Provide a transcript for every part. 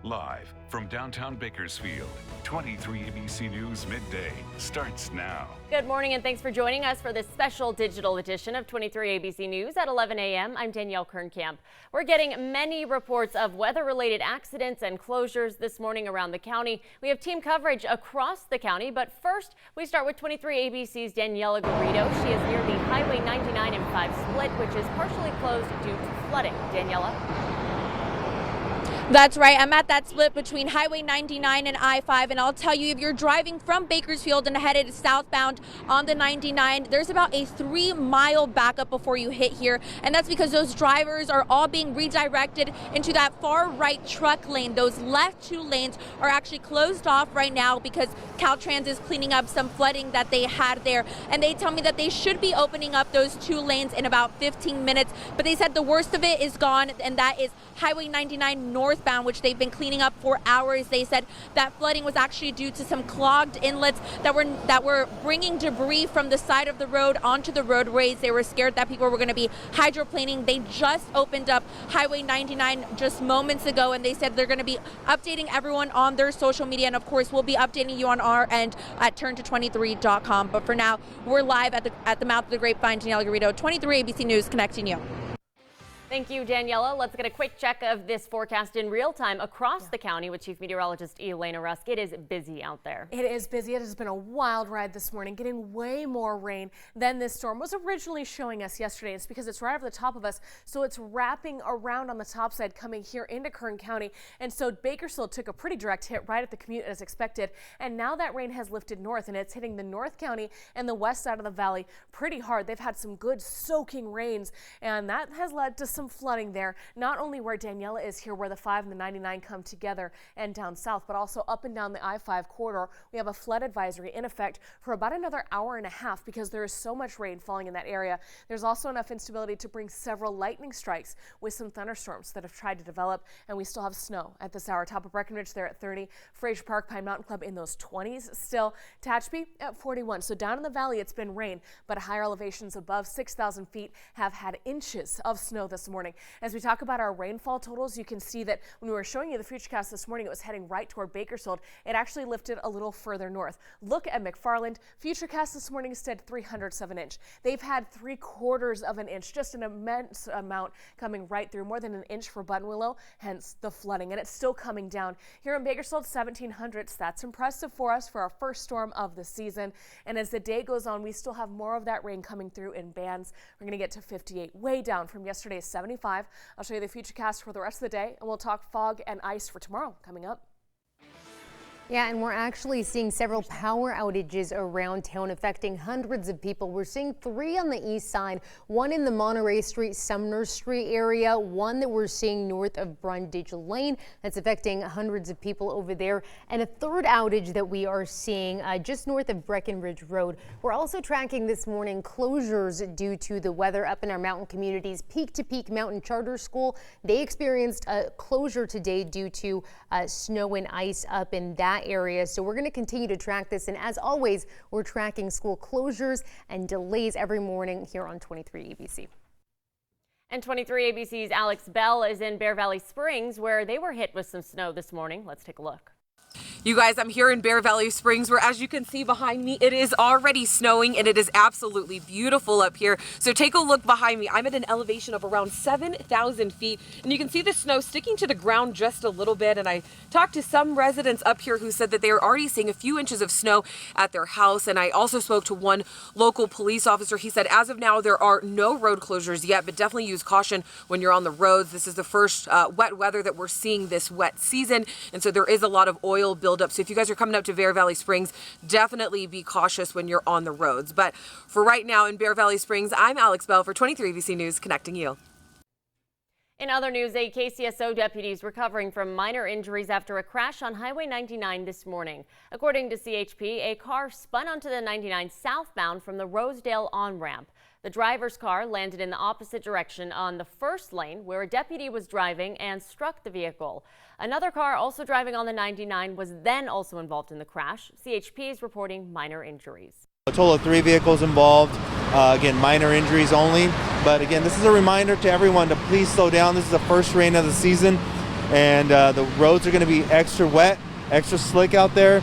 Live from downtown Bakersfield, 23 ABC News Midday starts now. Good morning and thanks for joining us for this special digital edition of 23 ABC News at 11 a.m. I'm Danielle Kern. We're getting many reports of weather-related accidents and closures this morning around the county. We have team coverage across the county, but first we start with 23 ABC's Daniela Garrido. She is near the Highway 99 and 5 split, which is partially closed due to flooding. Daniela? That's right. I'm at that split between Highway 99 and I-5, and I'll tell you, if you're driving from Bakersfield and headed southbound on the 99, there's about a 3-mile backup before you hit here, and that's because those drivers are all being redirected into that far right truck lane. Those left 2 lanes are actually closed off right now because Caltrans is cleaning up some flooding that they had there, and they tell me that they should be opening up those 2 lanes in about 15 minutes, but they said the worst of it is gone, and that is Highway 99 northbound, which they've been cleaning up for hours. They said that flooding was actually due to some clogged inlets that were bringing debris from the side of the road onto the roadways. They were scared that people were going to be hydroplaning. They just opened up Highway 99 just moments ago, and they said they're going to be updating everyone on their social media, and of course we'll be updating you on our end at turnto23.com. But for now, we're live at the mouth of the Grapevine. Danielle Garrido, 23 ABC News, connecting you. Thank you, Daniela. Let's get a quick check of this forecast in real time across the county with Chief Meteorologist Elena Rusk. It is busy out there. It is busy. It has been a wild ride this morning, getting way more rain than this storm was originally showing us yesterday. It's because it's right over the top of us, so it's wrapping around on the top side coming here into Kern County. And so Bakersfield took a pretty direct hit right at the commute as expected. And now that rain has lifted north, and it's hitting the North County and the west side of the valley pretty hard. They've had some good soaking rains, and that has led to some flooding there, not only where Daniela is here, where the 5 and the 99 come together and down south, but also up and down the I-5 corridor. We have a flood advisory in effect for about another hour and a half because there is so much rain falling in that area. There's also enough instability to bring several lightning strikes with some thunderstorms that have tried to develop, and we still have snow at this hour. Top of Breckenridge there at 30, Fraser Park, Pine Mountain Club in those 20s still, Tehachapi at 41. So down in the valley it's been rain, but higher elevations above 6,000 feet have had inches of snow this morning. As we talk about our rainfall totals, you can see that when we were showing you the Futurecast this morning, it was heading right toward Bakersfield. It actually lifted a little further north. Look at McFarland. Futurecast this morning said 307 inch. They've had 3/4 of an inch, just an immense amount coming right through, more than an inch for Buttonwillow, hence the flooding. And it's still coming down. Here in Bakersfield, 1700s. That's impressive for us for our first storm of the season. And as the day goes on, we still have more of that rain coming through in bands. We're going to get to 58, way down from yesterday's 75. I'll show you the Futurecast for the rest of the day, and we'll talk fog and ice for tomorrow coming up. Yeah, and we're actually seeing several power outages around town affecting hundreds of people. We're seeing 3 on the east side, 1 in the Monterey Street, Sumner Street area, 1 that we're seeing north of Brundage Lane. That's affecting hundreds of people over there. And a 3rd outage that we are seeing just north of Breckenridge Road. We're also tracking this morning closures due to the weather up in our mountain communities. Peak to Peak Mountain Charter School, they experienced a closure today due to snow and ice up in that area. So we're going to continue to track this, and as always, we're tracking school closures and delays every morning here on 23 ABC. And 23 ABC's Alex Bell is in Bear Valley Springs, where they were hit with some snow this morning. Let's take a look. You guys, I'm here in Bear Valley Springs, where, as you can see behind me, it is already snowing and it is absolutely beautiful up here. So take a look behind me. I'm at an elevation of around 7,000 feet, and you can see the snow sticking to the ground just a little bit. And I talked to some residents up here who said that they are already seeing a few inches of snow at their house. And I also spoke to one local police officer. He said as of now, there are no road closures yet, but definitely use caution when you're on the roads. This is the first wet weather that we're seeing this wet season, and so there is a lot of oil buildup. So if you guys are coming up to Bear Valley Springs, definitely be cautious when you're on the roads. But for right now in Bear Valley Springs, I'm Alex Bell for 23 ABC News, connecting you. In other news, a KCSO deputy is recovering from minor injuries after a crash on Highway 99 this morning. According to CHP, a car spun onto the 99 southbound from the Rosedale on-ramp. The driver's car landed in the opposite direction on the first lane, where a deputy was driving, and struck the vehicle. Another car also driving on the 99 was then also involved in the crash. CHP is reporting minor injuries. A total of 3 vehicles involved. Again, minor injuries only. But again, this is a reminder to everyone to please slow down. This is the first rain of the season. and the roads are going to be extra wet, extra slick out there,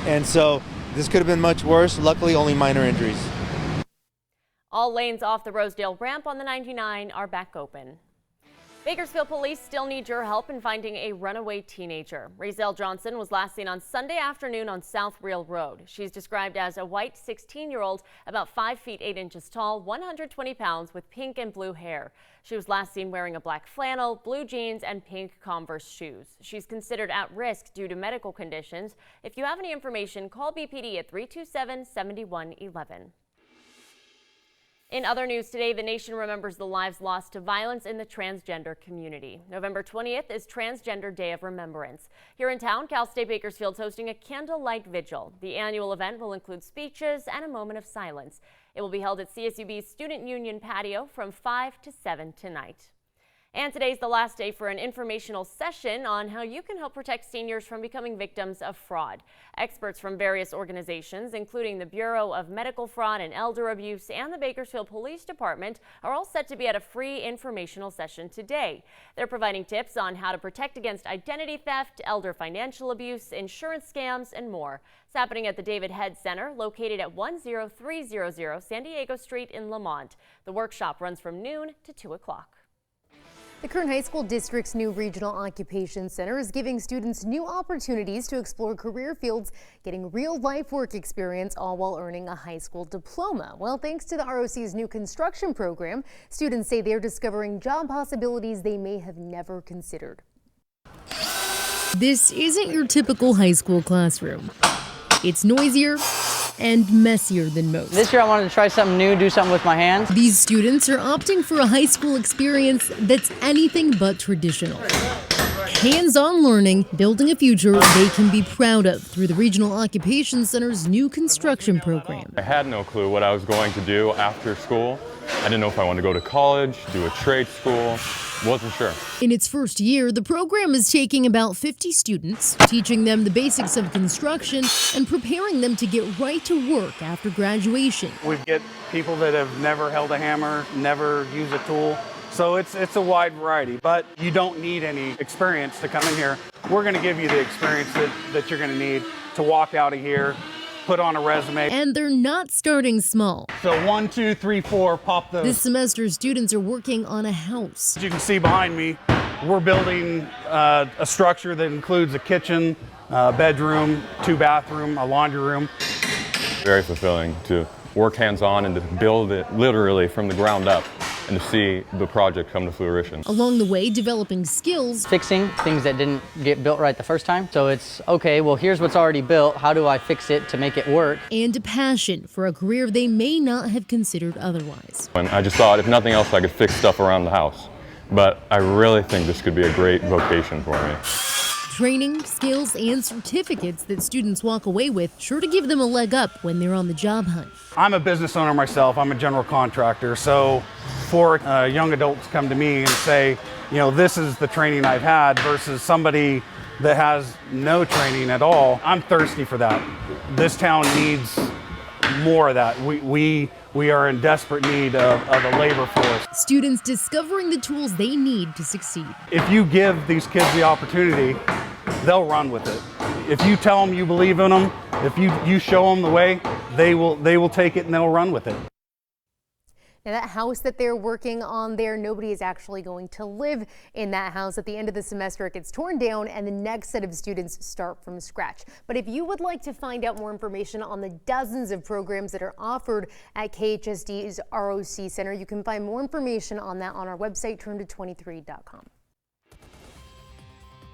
and so this could have been much worse. Luckily, only minor injuries. All lanes off the Rosedale ramp on the 99 are back open. Bakersfield police still need your help in finding a runaway teenager. Rahzel Johnson was last seen on Sunday afternoon on South Real Road. She's described as a white 16-year-old, about 5 feet 8 inches tall, 120 pounds, with pink and blue hair. She was last seen wearing a black flannel, blue jeans, and pink Converse shoes. She's considered at risk due to medical conditions. If you have any information, call BPD at 327-7111. In other news today, the nation remembers the lives lost to violence in the transgender community. November 20th is Transgender Day of Remembrance. Here in town, Cal State Bakersfield is hosting a candlelight vigil. The annual event will include speeches and a moment of silence. It will be held at CSUB's Student Union patio from 5 to 7 tonight. And today's the last day for an informational session on how you can help protect seniors from becoming victims of fraud. Experts from various organizations, including the Bureau of Medical Fraud and Elder Abuse and the Bakersfield Police Department, are all set to be at a free informational session today. They're providing tips on how to protect against identity theft, elder financial abuse, insurance scams, and more. It's happening at the David Head Center, located at 10300 San Diego Street in Lamont. The workshop runs from noon to 2 o'clock. The Kern High School District's new Regional Occupation Center is giving students new opportunities to explore career fields, getting real-life work experience, all while earning a high school diploma. Well, thanks to the ROC's new construction program, students say they're discovering job possibilities they may have never considered. This isn't your typical high school classroom. It's noisier and messier than most. This year I wanted to try something new, do something with my hands. These students are opting for a high school experience that's anything but traditional. Hands-on learning, building a future they can be proud of through the Regional Occupation Center's new construction program. I had no clue what I was going to do after school. I didn't know if I wanted to go to college, do a trade school. Wasn't sure. In its first year, the program is taking about 50 students, teaching them the basics of construction and preparing them to get right to work after graduation. We get people that have never held a hammer, never used a tool. So it's a wide variety, but you don't need any experience to come in here. We're going to give you the experience that you're going to need to walk out of here, put on a resume. And they're not starting small. So 1, 2, 3, 4, pop those. This semester, students are working on a house. As you can see behind me, we're building a structure that includes a kitchen, a bedroom, 2 bathrooms, a laundry room. Very fulfilling to work hands-on and to build it literally from the ground up and to see the project come to fruition. Along the way, developing skills. Fixing things that didn't get built right the first time. So it's, okay, well, here's what's already built. How do I fix it to make it work? And a passion for a career they may not have considered otherwise. And I just thought, if nothing else, I could fix stuff around the house. But I really think this could be a great vocation for me. Training, skills, and certificates that students walk away with, sure to give them a leg up when they're on the job hunt. I'm a business owner myself. I'm a general contractor. So for young adults come to me and say, you know, this is the training I've had versus somebody that has no training at all, I'm thirsty for that. This town needs more of that. We are in desperate need of a labor force. Students discovering the tools they need to succeed. If you give these kids the opportunity, they'll run with it. If you tell them you believe in them, if you show them the way, they will take it and they'll run with it. Now, that house that they're working on there, nobody is actually going to live in that house. At the end of the semester, it gets torn down and the next set of students start from scratch. But if you would like to find out more information on the dozens of programs that are offered at KHSD's ROC Center, you can find more information on that on our website, turnto23.com.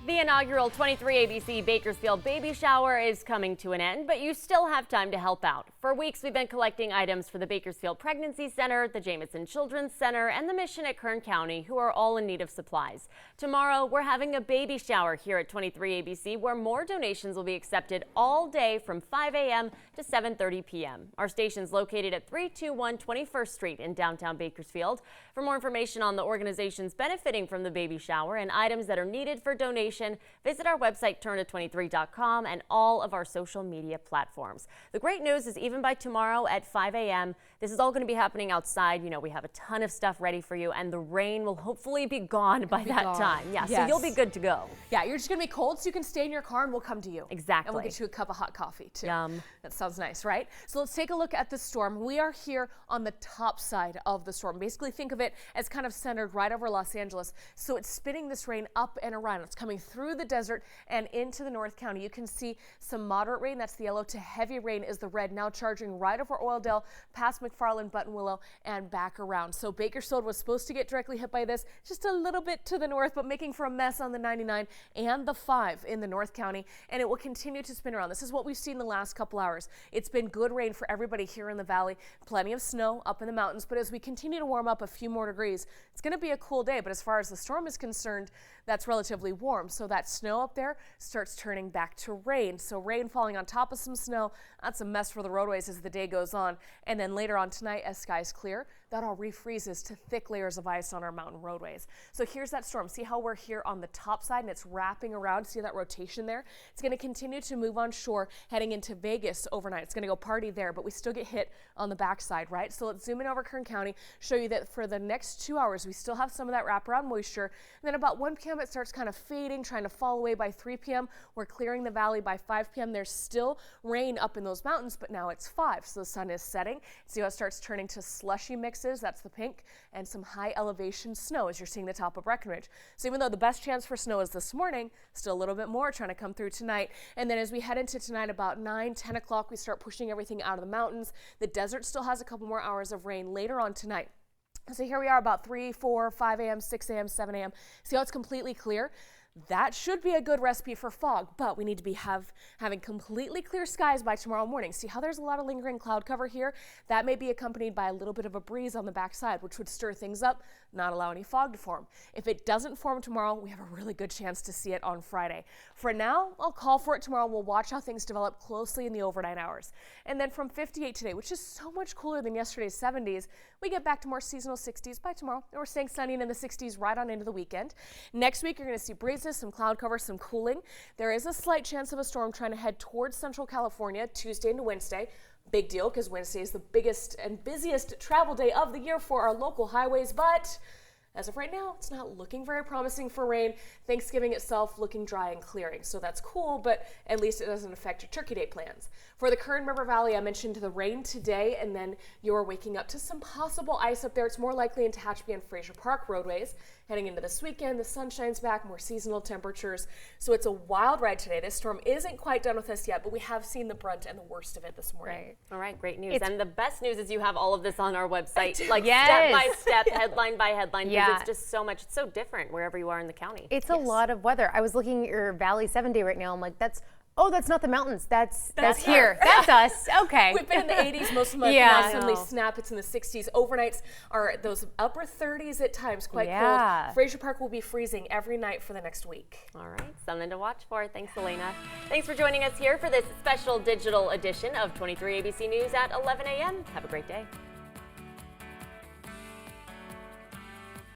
The inaugural 23 ABC Bakersfield baby shower is coming to an end, but you still have time to help out. For weeks, we've been collecting items for the Bakersfield Pregnancy Center, the Jamison Children's Center, and the Mission at Kern County, who are all in need of supplies. Tomorrow, we're having a baby shower here at 23 ABC, where more donations will be accepted all day from 5 a.m. to 7:30 p.m. Our station's located at 321 21st Street in downtown Bakersfield. For more information on the organizations benefiting from the baby shower and items that are needed for donation, visit our website, turnto23.com, and all of our social media platforms. The great news is even even by tomorrow at 5 a.m. This is all going to be happening outside. You know, we have a ton of stuff ready for you, and the rain will hopefully be gone by that time. Yeah, so you'll be good to go. Yeah, you're just going to be cold, so you can stay in your car and we'll come to you. Exactly. And we'll get you a cup of hot coffee, too. Yum. That sounds nice, right? So let's take a look at the storm. We are here on the top side of the storm. Basically, think of it as kind of centered right over Los Angeles. So it's spinning this rain up and around. It's coming through the desert and into the North County. You can see some moderate rain. That's the yellow, to heavy rain is the red, now charging right over Oildale, past McFarland, Buttonwillow, and back around. So Bakersfield was supposed to get directly hit by this, just a little bit to the north, but making for a mess on the 99 and the 5 in the North County, and it will continue to spin around. This is what we've seen the last couple hours. It's been good rain for everybody here in the valley, plenty of snow up in the mountains, but as we continue to warm up a few more degrees, it's going to be a cool day, but as far as the storm is concerned, that's relatively warm. So that snow up there starts turning back to rain. So rain falling on top of some snow, that's a mess for the roadways as the day goes on. And then later on tonight, as skies clear, that all refreezes to thick layers of ice on our mountain roadways. So here's that storm. See how we're here on the top side and it's wrapping around. See that rotation there? It's going to continue to move on shore heading into Vegas overnight. It's going to go party there, but we still get hit on the backside, right? So let's zoom in over Kern County, show you that for the next 2 hours, we still have some of that wraparound moisture. And then about 1 p.m. it starts kind of fading, trying to fall away by 3 p.m. We're clearing the valley by 5 p.m. There's still rain up in those mountains, but now it's 5. So the sun is setting. See how it starts turning to slushy mixes? That's the pink, and some high elevation snow as you're seeing the top of Breckenridge. So even though the best chance for snow is this morning, still a little bit more trying to come through tonight. And then as we head into tonight, about 9, 10 o'clock, we start pushing everything out of the mountains. The desert still has a couple more hours of rain later on tonight. So here we are about 3, 4, 5 a.m., 6 a.m., 7 a.m. See how it's completely clear? That should be a good recipe for fog, but we need to be having completely clear skies by tomorrow morning. See how there's a lot of lingering cloud cover here? That may be accompanied by a little bit of a breeze on the backside, which would stir things up, not allow any fog to form. If it doesn't form tomorrow, we have a really good chance to see it on Friday. For now, I'll call for it tomorrow. We'll watch how things develop closely in the overnight hours. And then from 58 today, which is so much cooler than yesterday's 70s, we get back to more seasonal 60s by tomorrow. And we're staying sunny and in the 60s right on into the weekend. Next week, you're going to see breezes, some cloud cover, some cooling. There is a slight chance of a storm trying to head towards Central California Tuesday into Wednesday. Big deal, because Wednesday is the biggest and busiest travel day of the year for our local highways, but as of right now, it's not looking very promising for rain. Thanksgiving itself looking dry and clearing, so that's cool, but at least it doesn't affect your Turkey Day plans. For the Kern River Valley, I mentioned the rain today, and then you're waking up to some possible ice up there. It's more likely in Tehachapi and Fraser Park roadways. Heading into this weekend, the sun shines back, more seasonal temperatures. So it's a wild ride today. This storm isn't quite done with us yet, but we have seen the brunt and the worst of it this morning. Right. All right, great news. And the best news is you have all of this on our website, like Yes. step by step, headline by headline, because Yeah. it's just so much, it's so different wherever you are in the county. It's a lot of weather. I was looking at your Valley 7-day right now. I'm like, that's not the mountains. That's here. That's us. Okay. We've been in the 80s most of the month. Now suddenly snap, it's in the 60s. Overnights are those upper 30s at times, quite cold. Fraser Park will be freezing every night for the next week. All right, something to watch for. Thanks, Elena. Thanks for joining us here for this special digital edition of 23 ABC News at 11 a.m. Have a great day.